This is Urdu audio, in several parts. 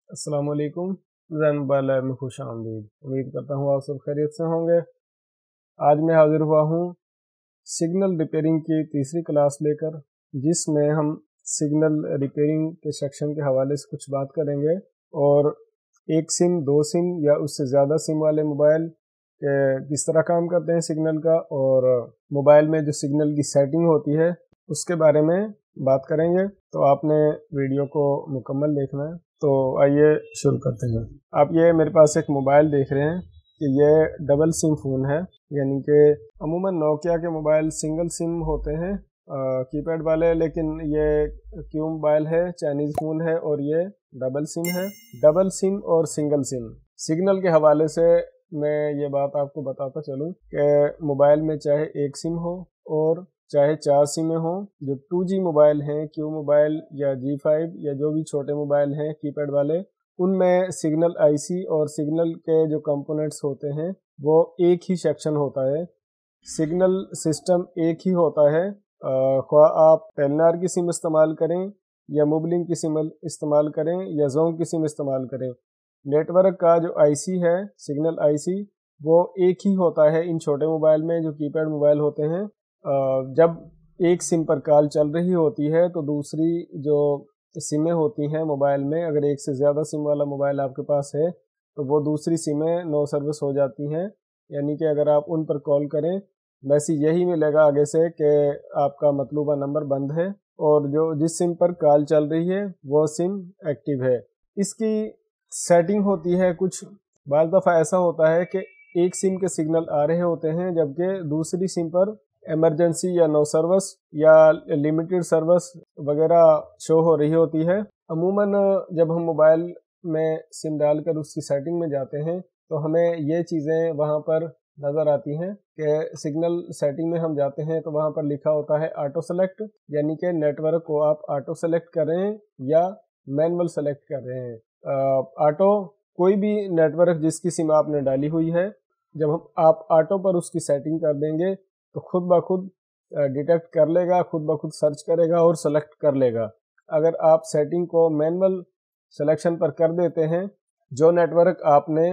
السلام علیکم۔ زین موبائل لیب میں خوش آمدید۔ امید کرتا ہوں آپ سب خیریت سے ہوں گے۔ آج میں حاضر ہوا ہوں سگنل ریپیئرنگ کی تیسری کلاس لے کر، جس میں ہم سگنل ریپیئرنگ کے سیکشن کے حوالے سے کچھ بات کریں گے، اور ایک سم، دو سم یا اس سے زیادہ سم والے موبائل کس طرح کام کرتے ہیں سگنل کا، اور موبائل میں جو سگنل کی سیٹنگ ہوتی ہے اس کے بارے میں بات کریں گے۔ تو آپ نے ویڈیو کو مکمل دیکھنا ہے۔ تو آئیے شروع کرتے ہیں۔ آپ یہ میرے پاس ایک موبائل دیکھ رہے ہیں کہ یہ ڈبل سم فون ہے، یعنی کہ عموماً نوکیا کے موبائل سنگل سم ہوتے ہیں کی پیڈ والے، لیکن یہ کیو موبائل ہے، چائنیز فون ہے، اور یہ ڈبل سم ہے۔ ڈبل سم اور سنگل سم سگنل کے حوالے سے میں یہ بات آپ کو بتاتا چلوں کہ موبائل میں چاہے ایک سم ہو اور چاہے 4 سمیں ہوں، جو 2G موبائل ہیں، کیو موبائل یا G5 یا جو بھی چھوٹے موبائل ہیں کی پیڈ والے، ان میں سگنل آئی سی اور سگنل کے جو کمپوننٹس ہوتے ہیں وہ ایک ہی سیکشن ہوتا ہے، سگنل سسٹم ایک ہی ہوتا ہے۔ خواہ آپ ٹیلنار کی سم استعمال کریں یا موبلنگ کی سم استعمال کریں یا زونگ کی سم استعمال کریں، نیٹ ورک کا جو آئی سی ہے، سگنل آئی سی، وہ ایک ہی ہوتا ہے ان چھوٹے موبائل میں جو کی پیڈ موبائل ہوتے ہیں۔ جب ایک سم پر کال چل رہی ہوتی ہے تو دوسری جو سمیں ہوتی ہیں موبائل میں، اگر ایک سے زیادہ سم والا موبائل آپ کے پاس ہے تو وہ دوسری سمیں نو سروس ہو جاتی ہیں، یعنی کہ اگر آپ ان پر کال کریں میسیج یہی ملے گا آگے سے کہ آپ کا مطلوبہ نمبر بند ہے، اور جو جس سم پر کال چل رہی ہے وہ سم ایکٹیو ہے۔ اس کی سیٹنگ ہوتی ہے کچھ، بعض دفعہ ایسا ہوتا ہے کہ ایک سم کے سگنل آ رہے ہوتے ہیں جبکہ دوسری سم پر ایمرجنسی یا نو سروس یا لمیٹڈ سروس وغیرہ شو ہو رہی ہوتی ہے۔ عموماً جب ہم موبائل میں سم ڈال کر اس کی سیٹنگ میں جاتے ہیں تو ہمیں یہ چیزیں وہاں پر نظر آتی ہیں کہ سگنل سیٹنگ میں ہم جاتے ہیں تو وہاں پر لکھا ہوتا ہے آٹو سلیکٹ، یعنی کہ نیٹ ورک کو آپ آٹو سلیکٹ کر رہے ہیں یا مینول سلیکٹ کر رہے ہیں۔ آٹو کوئی بھی نیٹ ورک جس کی سم آپ نے ڈالی ہوئی ہے، جب آپ آٹو پر اس کی سیٹنگ کر دیں گے تو خود بخود ڈیٹیکٹ کر لے گا، خود بخود سرچ کرے گا اور سلیکٹ کر لے گا۔ اگر آپ سیٹنگ کو مینول سلیکشن پر کر دیتے ہیں، جو نیٹ ورک آپ نے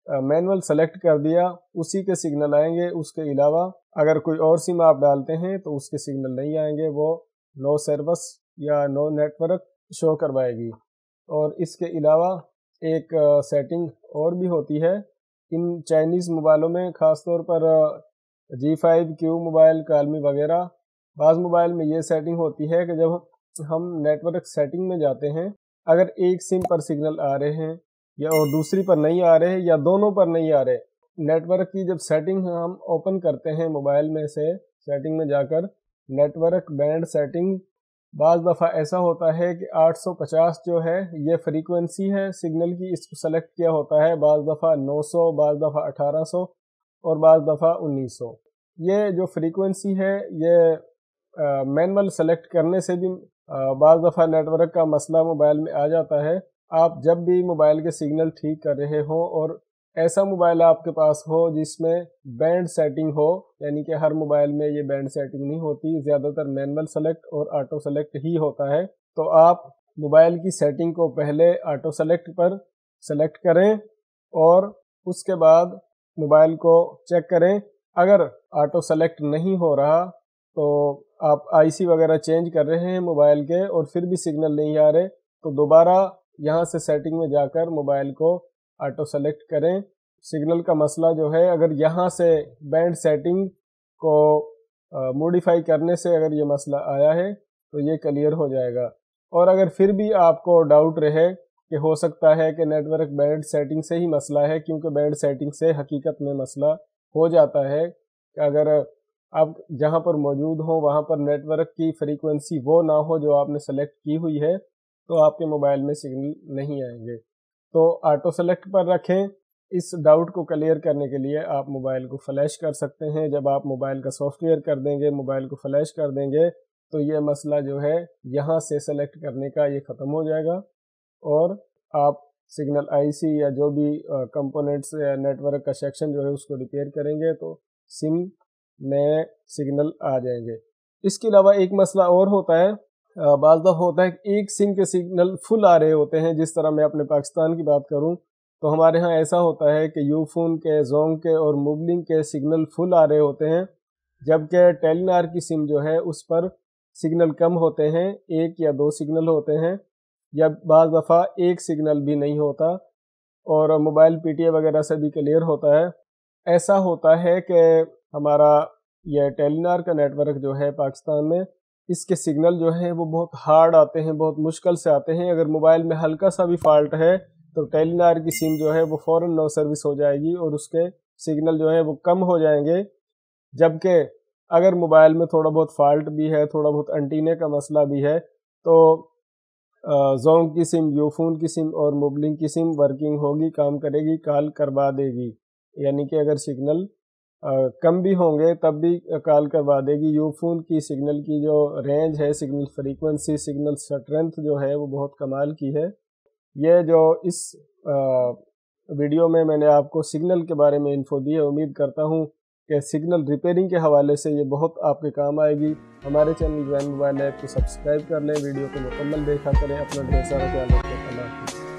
مینول سلیکٹ کر دیا اسی کے سگنل آئیں گے، اس کے علاوہ اگر کوئی اور سم آپ ڈالتے ہیں تو اس کے سگنل نہیں آئیں گے، وہ نو سروس یا نو نیٹ ورک شو کروائے گی۔ اور اس کے علاوہ ایک سیٹنگ اور بھی ہوتی ہے ان چائنیز موبائلوں میں، خاص طور پر G5 کیو موبائل، کالمی وغیرہ، بعض موبائل میں یہ سیٹنگ ہوتی ہے کہ جب ہم نیٹ ورک سیٹنگ میں جاتے ہیں، اگر ایک سم پر سگنل آ رہے ہیں یا اور دوسری پر نہیں آ رہے یا دونوں پر نہیں آ رہے، نیٹ ورک کی جب سیٹنگ ہم اوپن کرتے ہیں موبائل میں سے سیٹنگ میں جا کر، نیٹ ورک بینڈ سیٹنگ، بعض دفعہ ایسا ہوتا ہے کہ 850 جو ہے یہ فریکوینسی ہے سگنل کی، اس کو سلیکٹ کیا ہوتا ہے، بعض دفعہ 900، بعض دفعہ 1800 اور بعض دفعہ 1900۔ یہ جو فریکوینسی ہے یہ مینول سلیکٹ کرنے سے بھی بعض دفعہ نیٹ ورک کا مسئلہ موبائل میں آ جاتا ہے۔ آپ جب بھی موبائل کے سگنل ٹھیک کر رہے ہوں اور ایسا موبائل آپ کے پاس ہو جس میں بینڈ سیٹنگ ہو، یعنی کہ ہر موبائل میں یہ بینڈ سیٹنگ نہیں ہوتی، زیادہ تر مینول سلیکٹ اور آٹو سلیکٹ ہی ہوتا ہے، تو آپ موبائل کی سیٹنگ کو پہلے آٹو سلیکٹ پر سلیکٹ کریں اور اس کے بعد موبائل کو چیک کریں۔ اگر آٹو سلیکٹ نہیں ہو رہا تو آپ آئی سی وغیرہ چینج کر رہے ہیں موبائل کے اور پھر بھی سگنل نہیں آ رہے تو دوبارہ یہاں سے سیٹنگ میں جا کر موبائل کو آٹو سلیکٹ کریں۔ سگنل کا مسئلہ جو ہے، اگر یہاں سے بینڈ سیٹنگ کو موڈیفائی کرنے سے اگر یہ مسئلہ آیا ہے تو یہ کلیئر ہو جائے گا۔ اور اگر پھر بھی آپ کو ڈاؤٹ رہے کہ ہو سکتا ہے کہ نیٹ ورک بینڈ سیٹنگ سے ہی مسئلہ ہے، کیونکہ بینڈ سیٹنگ سے حقیقت میں مسئلہ ہو جاتا ہے کہ اگر آپ جہاں پر موجود ہوں وہاں پر نیٹ ورک کی فریکوینسی وہ نہ ہو جو آپ نے سلیکٹ کی ہوئی ہے تو آپ کے موبائل میں سگنل نہیں آئیں گے۔ تو آٹو سلیکٹ پر رکھیں۔ اس ڈاؤٹ کو کلیئر کرنے کے لیے آپ موبائل کو فلیش کر سکتے ہیں۔ جب آپ موبائل کا سافٹ ویئر کر دیں گے، موبائل کو فلیش کر دیں گے تو یہ مسئلہ جو ہے یہاں سے سلیکٹ کرنے کا یہ ختم ہو جائے گا، اور آپ سگنل آئی سی یا جو بھی کمپوننٹس یا نیٹ ورک کا سیکشن جو ہے اس کو ریپیئر کریں گے تو سم میں سگنل آ جائیں گے۔ اس کے علاوہ ایک مسئلہ اور ہوتا ہے بعض دفعہ ہوتا ہے کہ ایک سم کے سگنل فل آ رہے ہوتے ہیں. جس طرح میں اپنے پاکستان کی بات کروں تو ہمارے ہاں ایسا ہوتا ہے کہ یو فون کے، زونگ کے اور موب لنک کے سگنل فل آ رہے ہوتے ہیں، جبکہ ٹیلی نار کی سم جو ہے اس پر سگنل کم ہوتے ہیں، 1 یا 2 سگنل ہوتے ہیں، یا بعض دفعہ 1 سگنل بھی نہیں ہوتا، اور موبائل پی ٹی اے وغیرہ سے بھی کلیئر ہوتا ہے. ایسا ہوتا ہے کہ ہمارا یہ ٹیلی نار کا نیٹ ورک جو ہے پاکستان میں، اس کے سگنل جو ہیں وہ بہت ہارڈ آتے ہیں، بہت مشکل سے آتے ہیں. اگر موبائل میں ہلکا سا بھی فالٹ ہے تو ٹیلی نار کی سم جو ہے وہ فوراً نو سروس ہو جائے گی اور اس کے سگنل جو ہیں وہ کم ہو جائیں گے. جبکہ اگر موبائل میں تھوڑا بہت فالٹ بھی ہے، تھوڑا بہت انٹینے کا مسئلہ بھی ہے، تو زونگ کی سم، یو فون کی سم اور موب لنک کی سم ورکنگ ہوگی، کام کرے گی، کال کروا دے گی. یعنی کہ اگر سگنل کم بھی ہوں گے تب بھی کال کروا دے گی. یو فون کی سگنل کی جو رینج ہے، سگنل فریکوینسی، سگنل اسٹرینتھ جو ہے وہ بہت کمال کی ہے. یہ جو اس ویڈیو میں نے آپ کو سگنل کے بارے میں انفو دی ہے، امید کرتا ہوں کہ سگنل ریپیئرنگ کے حوالے سے یہ بہت آپ کے کام آئے گی. ہمارے چینل زین موبائل ایپ کو سبسکرائب کر لیں، ویڈیو کو مکمل دیکھا کریں. اپنا ڈھیر سارا خیال رکھیں. اللہ حافظ.